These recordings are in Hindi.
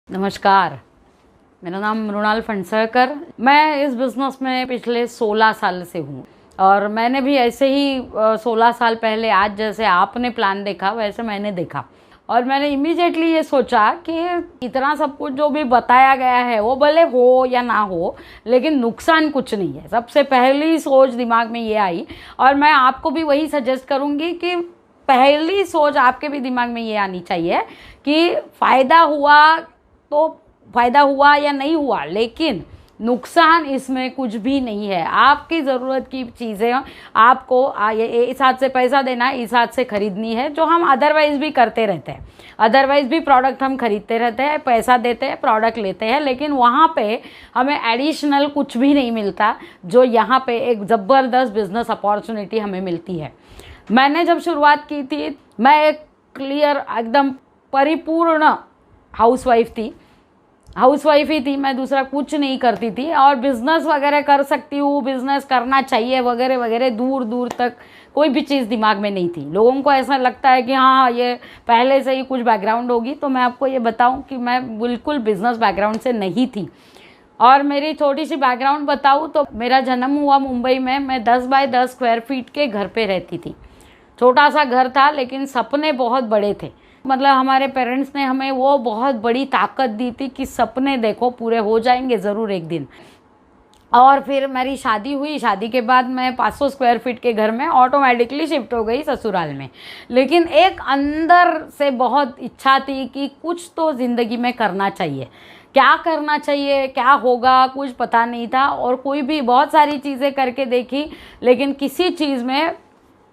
नमस्कार। मेरा नाम मृणाल फणसरकर। मैं इस बिज़नेस में पिछले 16 साल से हूँ और मैंने भी ऐसे ही 16 साल पहले आज जैसे आपने प्लान देखा वैसे मैंने देखा और मैंने इमीडिएटली ये सोचा कि इतना सब कुछ जो भी बताया गया है वो भले हो या ना हो, लेकिन नुकसान कुछ नहीं है। सबसे पहली सोच दिमाग में ये आई और मैं आपको भी वही सजेस्ट करूँगी कि पहली सोच आपके भी दिमाग में ये आनी चाहिए कि फ़ायदा हुआ तो फ़ायदा हुआ या नहीं हुआ, लेकिन नुकसान इसमें कुछ भी नहीं है। आपकी ज़रूरत की चीज़ें आपको इस हाथ से पैसा देना है, इस हाथ से ख़रीदनी है, जो हम अदरवाइज़ भी करते रहते हैं। अदरवाइज़ भी प्रोडक्ट हम खरीदते रहते हैं, पैसा देते हैं, प्रोडक्ट लेते हैं, लेकिन वहाँ पे हमें एडिशनल कुछ भी नहीं मिलता, जो यहाँ पे एक ज़बरदस्त बिज़नेस अपॉर्चुनिटी हमें मिलती है। मैंने जब शुरुआत की थी, मैं एक क्लियर एकदम परिपूर्ण हाउसवाइफ ही थी। मैं दूसरा कुछ नहीं करती थी और बिज़नेस वगैरह कर सकती हूँ, बिज़नेस करना चाहिए वगैरह वगैरह दूर दूर तक कोई भी चीज़ दिमाग में नहीं थी। लोगों को ऐसा लगता है कि हाँ ये पहले से ही कुछ बैकग्राउंड होगी, तो मैं आपको ये बताऊँ कि मैं बिल्कुल बिज़नेस बैकग्राउंड से नहीं थी। और मेरी छोटी सी बैकग्राउंड बताऊँ तो मेरा जन्म हुआ मुंबई में। मैं 10 बाय 10 स्क्वायर फीट के घर पे रहती थी। छोटा सा घर था लेकिन सपने बहुत बड़े थे। मतलब हमारे पेरेंट्स ने हमें वो बहुत बड़ी ताकत दी थी कि सपने देखो पूरे हो जाएंगे ज़रूर एक दिन। और फिर मेरी शादी हुई। शादी के बाद मैं 500 स्क्वायर फीट के घर में ऑटोमेटिकली शिफ्ट हो गई ससुराल में। लेकिन एक अंदर से बहुत इच्छा थी कि कुछ तो ज़िंदगी में करना चाहिए। क्या करना चाहिए, क्या होगा, कुछ पता नहीं था। और कोई भी बहुत सारी चीज़ें करके देखी, लेकिन किसी चीज़ में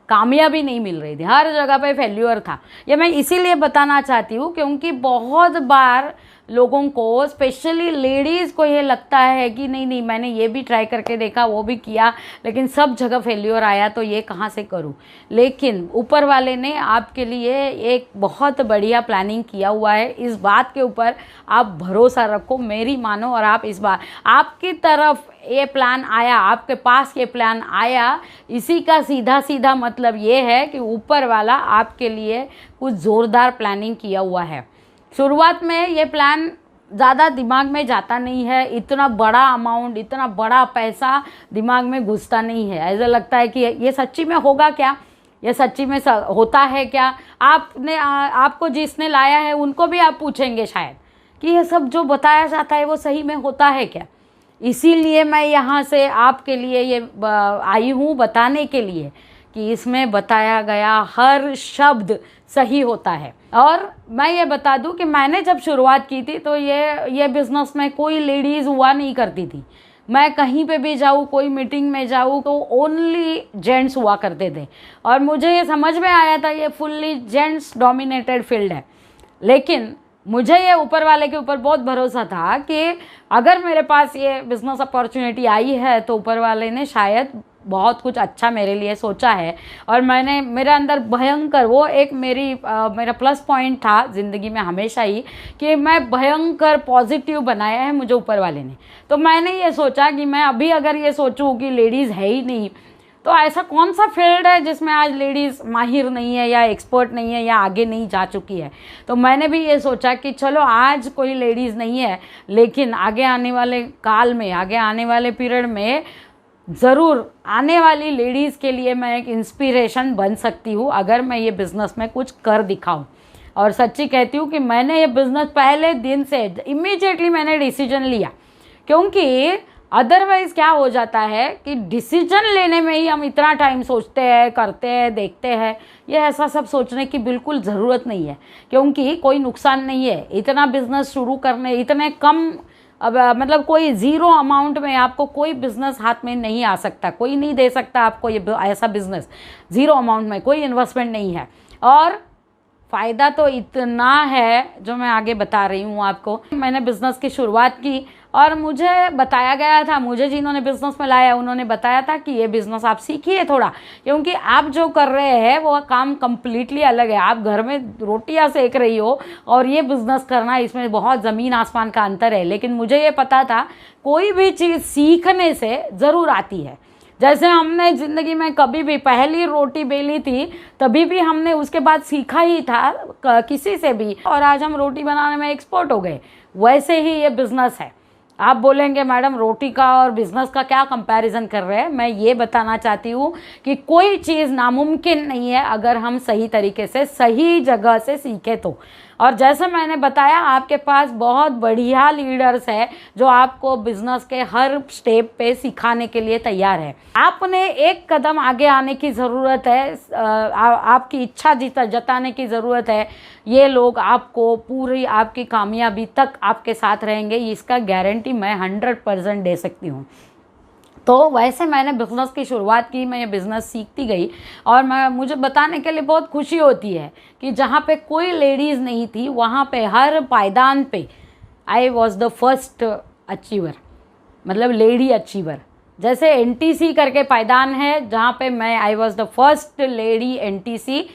कामयाबी नहीं मिल रही थी। हर जगह पे फेल्यूर था। ये मैं इसीलिए बताना चाहती हूँ क्योंकि बहुत बार लोगों को, स्पेशली लेडीज़ को, ये लगता है कि नहीं मैंने ये भी ट्राई करके देखा, वो भी किया, लेकिन सब जगह फेल्यूर आया, तो ये कहाँ से करूँ। लेकिन ऊपर वाले ने आपके लिए एक बहुत बढ़िया प्लानिंग किया हुआ है। इस बात के ऊपर आप भरोसा रखो, मेरी मानो। और आप इस बार आपकी तरफ ये प्लान आया, आपके पास ये प्लान आया, इसी का सीधा सीधा मतलब ये है कि ऊपर वाला आपके लिए कुछ ज़ोरदार प्लानिंग किया हुआ है। शुरुआत में ये प्लान ज़्यादा दिमाग में जाता नहीं है। इतना बड़ा अमाउंट, इतना बड़ा पैसा दिमाग में घुसता नहीं है। ऐसा लगता है कि ये सच्ची में होगा क्या, ये सच्ची में होता है क्या। आपको जिसने लाया है उनको भी आप पूछेंगे शायद कि ये सब जो बताया जाता है वो सही में होता है क्या। इसीलिए मैं यहाँ से आपके लिए ये आई हूँ बताने के लिए कि इसमें बताया गया हर शब्द सही होता है। और मैं ये बता दूँ कि मैंने जब शुरुआत की थी तो ये बिज़नेस में कोई लेडीज़ हुआ नहीं करती थी। मैं कहीं पे भी जाऊँ, कोई मीटिंग में जाऊँ तो ओनली जेंट्स हुआ करते थे और मुझे ये समझ में आया था ये फुल्ली जेंट्स डोमिनेटेड फील्ड है। लेकिन मुझे ये ऊपर वाले के ऊपर बहुत भरोसा था कि अगर मेरे पास ये बिज़नेस अपॉर्चुनिटी आई है तो ऊपर वाले ने शायद बहुत कुछ अच्छा मेरे लिए सोचा है। और मेरे अंदर भयंकर वो एक मेरा प्लस पॉइंट था ज़िंदगी में हमेशा ही कि मैं भयंकर पॉजिटिव बनाया है मुझे ऊपर वाले ने। तो मैंने ये सोचा कि मैं अभी अगर ये सोचूं कि लेडीज़ है ही नहीं, तो ऐसा कौन सा फील्ड है जिसमें आज लेडीज़ माहिर नहीं है या एक्सपर्ट नहीं है या आगे नहीं जा चुकी है। तो मैंने भी ये सोचा कि चलो आज कोई लेडीज़ नहीं है, लेकिन आगे आने वाले काल में, आगे आने वाले पीरियड में ज़रूर आने वाली लेडीज़ के लिए मैं एक इंस्पिरेशन बन सकती हूँ अगर मैं ये बिज़नेस में कुछ कर दिखाऊँ। और सच्ची कहती हूँ कि मैंने ये बिज़नेस पहले दिन से इमीडिएटली मैंने डिसीजन लिया, क्योंकि अदरवाइज़ क्या हो जाता है कि डिसीजन लेने में ही हम इतना टाइम सोचते हैं, करते हैं, देखते हैं। ये ऐसा सब सोचने की बिल्कुल ज़रूरत नहीं है, क्योंकि कोई नुकसान नहीं है। इतना बिज़नेस शुरू करने, इतने कम मतलब कोई ज़ीरो अमाउंट में आपको कोई बिज़नेस हाथ में नहीं आ सकता। कोई नहीं दे सकता आपको ये ऐसा बिज़नेस ज़ीरो अमाउंट में, कोई इन्वेस्टमेंट नहीं है। और फ़ायदा तो इतना है जो मैं आगे बता रही हूँ आपको। मैंने बिज़नेस की शुरुआत की और मुझे बताया गया था, मुझे जिन्होंने बिज़नेस में लाया उन्होंने बताया था कि ये बिज़नेस आप सीखिए थोड़ा, क्योंकि आप जो कर रहे हैं वो काम कम्प्लीटली अलग है। आप घर में रोटियां सेक रही हो और ये बिज़नेस करना, इसमें बहुत ज़मीन आसमान का अंतर है। लेकिन मुझे ये पता था कोई भी चीज़ सीखने से ज़रूर आती है। जैसे हमने ज़िंदगी में कभी भी पहली रोटी बेली थी तभी भी हमने उसके बाद सीखा ही था किसी से भी, और आज हम रोटी बनाने में एक्सपर्ट हो गए। वैसे ही ये बिज़नेस है। आप बोलेंगे मैडम रोटी का और बिज़नेस का क्या कंपैरिजन कर रहे हैं। मैं ये बताना चाहती हूँ कि कोई चीज़ नामुमकिन नहीं है अगर हम सही तरीके से सही जगह से सीखें तो। और जैसे मैंने बताया, आपके पास बहुत बढ़िया लीडर्स है जो आपको बिजनेस के हर स्टेप पे सिखाने के लिए तैयार है। आपने एक कदम आगे आने की ज़रूरत है, आपकी इच्छा जताने की ज़रूरत है। ये लोग आपको पूरी आपकी कामयाबी तक आपके साथ रहेंगे, इसका गारंटी मैं 100% दे सकती हूँ। तो वैसे मैंने बिज़नेस की शुरुआत की, मैं ये बिज़नेस सीखती गई और मुझे बताने के लिए बहुत खुशी होती है कि जहाँ पे कोई लेडीज़ नहीं थी वहाँ पे हर पायदान पे I was the first achiever, मतलब लेडी अचीवर। जैसे एनटीसी करके पायदान है जहाँ पे मैं I was the first lady NTC,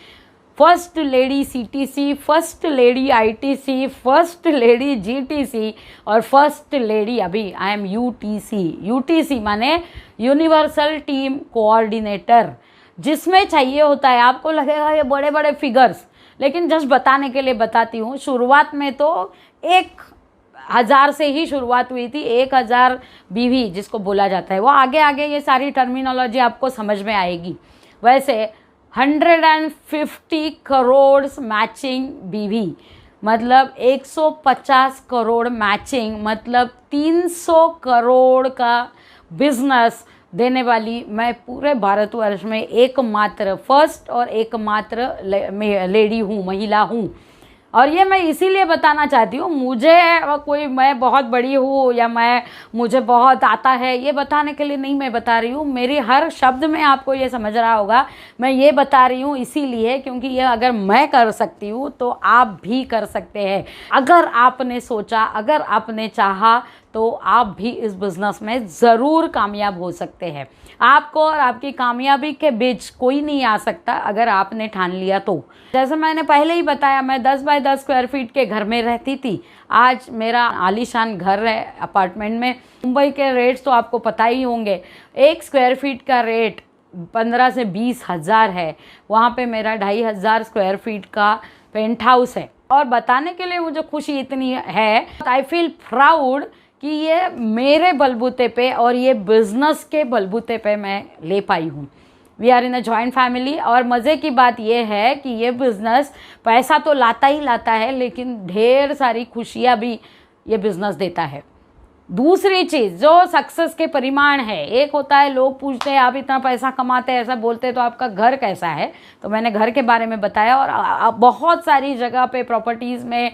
first lady CTC, first lady ITC, first lady GTC और फर्स्ट लेडी अभी आई एम यूटीसी। यूटीसी माने यूनिवर्सल टीम कोऑर्डिनेटर, जिसमें चाहिए होता है, आपको लगेगा ये बड़े बड़े फिगर्स, लेकिन जस्ट बताने के लिए बताती हूँ। शुरुआत में तो 1000 से ही शुरुआत हुई थी, 1000 बीवी जिसको बोला जाता है। वो आगे आगे ये सारी टर्मिनोलॉजी आपको समझ में आएगी। वैसे 150 करोड़ मैचिंग बीवी मतलब 150 करोड़ मैचिंग मतलब 300 करोड़ का बिजनेस देने वाली मैं पूरे भारतवर्ष में एकमात्र फर्स्ट और एकमात्र लेडी हूँ, महिला हूँ। और ये मैं इसीलिए बताना चाहती हूँ, मुझे मैं बहुत बड़ी हूँ या मुझे बहुत आता है ये बताने के लिए नहीं मैं बता रही हूँ। मेरी हर शब्द में आपको ये समझ रहा होगा, मैं ये बता रही हूँ इसीलिए क्योंकि ये अगर मैं कर सकती हूँ तो आप भी कर सकते हैं। अगर आपने सोचा, अगर आपने चाहा तो आप भी इस बिज़नेस में ज़रूर कामयाब हो सकते हैं। आपको और आपकी कामयाबी के बीच कोई नहीं आ सकता अगर आपने ठान लिया तो। जैसे मैंने पहले ही बताया, मैं 10 बाय 10 स्क्वायर फीट के घर में रहती थी, आज मेरा आलीशान घर है अपार्टमेंट में। मुंबई के रेट्स तो आपको पता ही होंगे, 1 स्क्वायर फीट का रेट 15 से 20 हज़ार है। वहाँ पे मेरा 2500 स्क्वायर फीट का पेंट हाउस है। और बताने के लिए मुझे खुशी इतनी है, आई फील प्राउड कि ये मेरे बलबूते पे और ये बिज़नेस के बलबूते पे मैं ले पाई हूँ। We are in a joint family. और मज़े की बात ये है कि ये बिज़नेस पैसा तो लाता ही लाता है, लेकिन ढेर सारी खुशियाँ भी ये बिज़नेस देता है। दूसरी चीज़ जो सक्सेस के परिमाण है, एक होता है लोग पूछते हैं आप इतना पैसा कमाते हैं, ऐसा बोलते हैं तो आपका घर कैसा है, तो मैंने घर के बारे में बताया। और बहुत सारी जगह पे प्रॉपर्टीज़ में,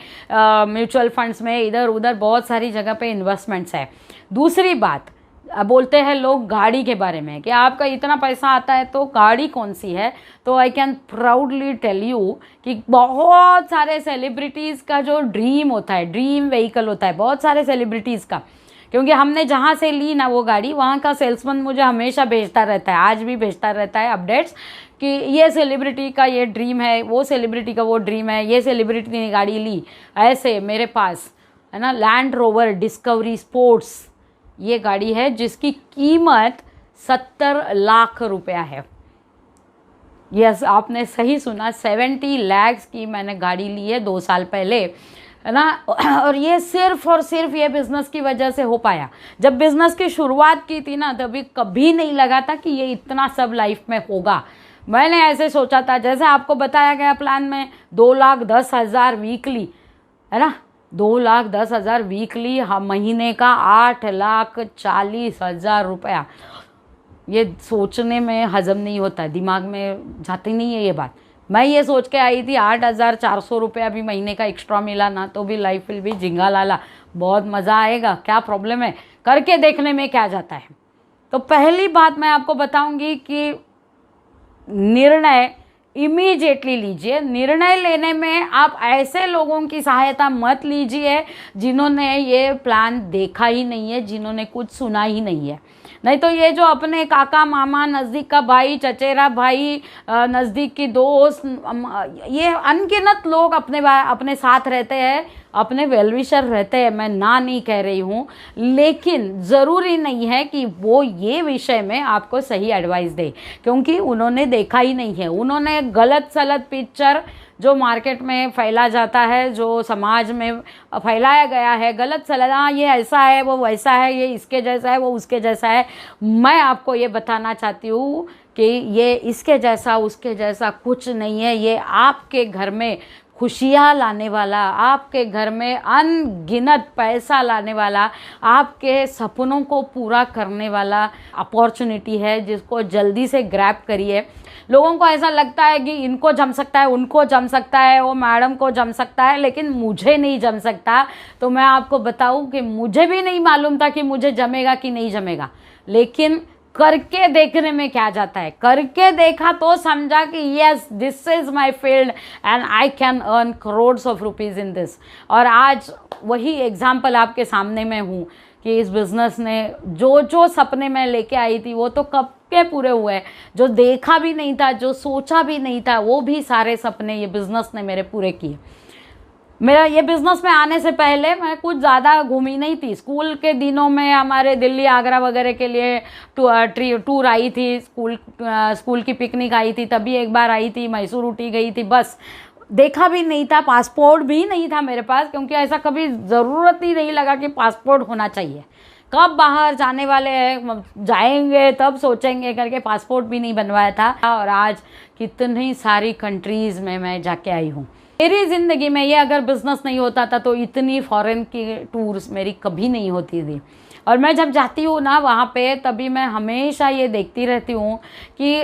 म्यूचुअल फंड्स में, इधर उधर बहुत सारी जगह पे इन्वेस्टमेंट्स है। दूसरी बात बोलते हैं लोग गाड़ी के बारे में कि आपका इतना पैसा आता है तो गाड़ी कौन सी है, तो I can proudly tell you कि बहुत सारे सेलिब्रिटीज़ का जो ड्रीम होता है, ड्रीम व्हीकल होता है बहुत सारे सेलिब्रिटीज़ का, क्योंकि हमने जहाँ से ली ना वो गाड़ी, वहाँ का सेल्समैन मुझे हमेशा भेजता रहता है, आज भी भेजता रहता है अपडेट्स कि ये सेलिब्रिटी का ये ड्रीम है, वो सेलिब्रिटी का वो ड्रीम है, ये सेलिब्रिटी ने गाड़ी ली। ऐसे मेरे पास है ना लैंड रोवर डिस्कवरी स्पोर्ट्स ये गाड़ी है जिसकी कीमत 70 लाख रुपया है। यस, आपने सही सुना, 70 लाख की मैंने गाड़ी ली है 2 साल पहले, है ना। और ये सिर्फ और सिर्फ ये बिज़नेस की वजह से हो पाया। जब बिज़नेस की शुरुआत की थी ना, तभी कभी नहीं लगा था कि ये इतना सब लाइफ में होगा। मैंने ऐसे सोचा था, जैसे आपको बताया गया प्लान में 2,10,000 वीकली, है ना, 2,10,000 वीकली, महीने का 8,40,000 रुपया। ये सोचने में हजम नहीं होता, दिमाग में जाती नहीं है ये बात। मैं ये सोच के आई थी 8,400 रुपया भी महीने का एक्स्ट्रा मिला ना तो भी लाइफ विल भी झिंगा लाला, बहुत मज़ा आएगा, क्या प्रॉब्लम है, करके देखने में क्या जाता है। तो पहली बात मैं आपको बताऊंगी कि निर्णय इमीडिएटली लीजिए। निर्णय लेने में आप ऐसे लोगों की सहायता मत लीजिए जिन्होंने ये प्लान देखा ही नहीं है, जिन्होंने कुछ सुना ही नहीं है। नहीं तो ये जो अपने काका मामा, नज़दीक का भाई, चचेरा भाई, नज़दीक की दोस्त, ये अनगिनत लोग अपने साथ रहते हैं, अपने वेलविशर रहते हैं, मैं ना नहीं कह रही हूँ, लेकिन ज़रूरी नहीं है कि वो ये विषय में आपको सही एडवाइस दे, क्योंकि उन्होंने देखा ही नहीं है। उन्होंने गलत सलत पिक्चर जो मार्केट में फैला जाता है, जो समाज में फैलाया गया है, गलत सलत, हाँ ये ऐसा है, वो वैसा है, ये इसके जैसा है, वो उसके जैसा है। मैं आपको ये बताना चाहती हूँ कि ये इसके जैसा उसके जैसा कुछ नहीं है। ये आपके घर में खुशियाँ लाने वाला, आपके घर में अनगिनत पैसा लाने वाला, आपके सपनों को पूरा करने वाला अपॉर्चुनिटी है, जिसको जल्दी से ग्रैब करिए। लोगों को ऐसा लगता है कि इनको जम सकता है, उनको जम सकता है, वो मैडम को जम सकता है, लेकिन मुझे नहीं जम सकता। तो मैं आपको बताऊं कि मुझे भी नहीं मालूम था कि मुझे जमेगा कि नहीं जमेगा, लेकिन करके देखने में क्या जाता है। करके देखा तो समझा कि yes, this is my field and I can earn crores of rupees in this. और आज वही एग्जाम्पल आपके सामने में हूँ कि इस बिज़नेस ने जो सपने मैं लेके आई थी वो तो कब के पूरे हुए। जो देखा भी नहीं था, जो सोचा भी नहीं था, वो भी सारे सपने ये बिज़नेस ने मेरे पूरे किए। मेरा ये बिज़नेस में आने से पहले मैं कुछ ज़्यादा घूमी नहीं थी। स्कूल के दिनों में हमारे दिल्ली, आगरा वगैरह के लिए टूर आई थी, स्कूल की पिकनिक आई थी, तभी एक बार आई थी, मैसूर ऊटी गई थी, बस। देखा भी नहीं था, पासपोर्ट भी नहीं था मेरे पास, क्योंकि ऐसा कभी ज़रूरत ही नहीं लगा कि पासपोर्ट होना चाहिए। कब बाहर जाने वाले हैं, जाएंगे तब सोचेंगे करके पासपोर्ट भी नहीं बनवाया था। और आज कितनी सारी कंट्रीज़ में मैं जाके आई हूँ। मेरी ज़िंदगी में ये अगर बिज़नेस नहीं होता था तो इतनी फॉरेन की टूर्स मेरी कभी नहीं होती थी। और मैं जब जाती हूँ ना वहाँ पे, तभी मैं हमेशा ये देखती रहती हूँ कि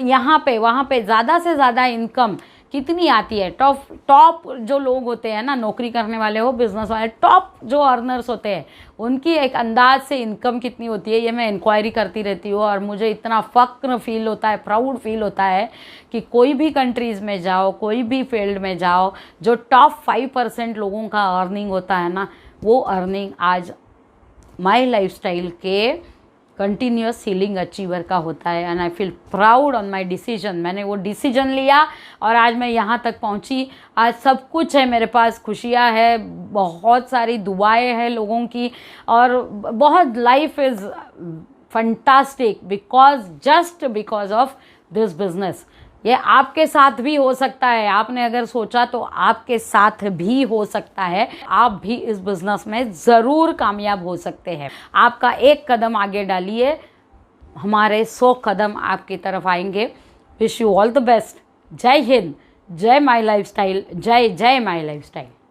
यहाँ पे वहाँ पे ज़्यादा से ज़्यादा इनकम कितनी आती है। टॉप जो लोग होते हैं ना, नौकरी करने वाले हो, बिज़नेस वाले, टॉप जो अर्नर्स होते हैं, उनकी एक अंदाज से इनकम कितनी होती है, ये मैं इंक्वायरी करती रहती हूँ। और मुझे इतना फ़ख्र फील होता है, प्राउड फील होता है कि कोई भी कंट्रीज़ में जाओ, कोई भी फील्ड में जाओ, जो टॉप 5% लोगों का अर्निंग होता है ना, वो अर्निंग आज माई लाइफस्टाइल के कंटिन्यूस हीलिंग अचीवर का होता है। And I feel proud on my decision. मैंने वो डिसीजन लिया और आज मैं यहाँ तक पहुँची। आज सब कुछ है मेरे पास, खुशियाँ है, बहुत सारी दुआएं हैं लोगों की, और बहुत life is fantastic just because of this business. ये आपके साथ भी हो सकता है। आपने अगर सोचा तो आपके साथ भी हो सकता है। आप भी इस बिज़नेस में ज़रूर कामयाब हो सकते हैं। आपका एक कदम आगे डालिए, हमारे 100 कदम आपकी तरफ आएंगे। Wish you all the best. जय हिंद, जय माई लाइफस्टाइल, जय जय माई लाइफस्टाइल।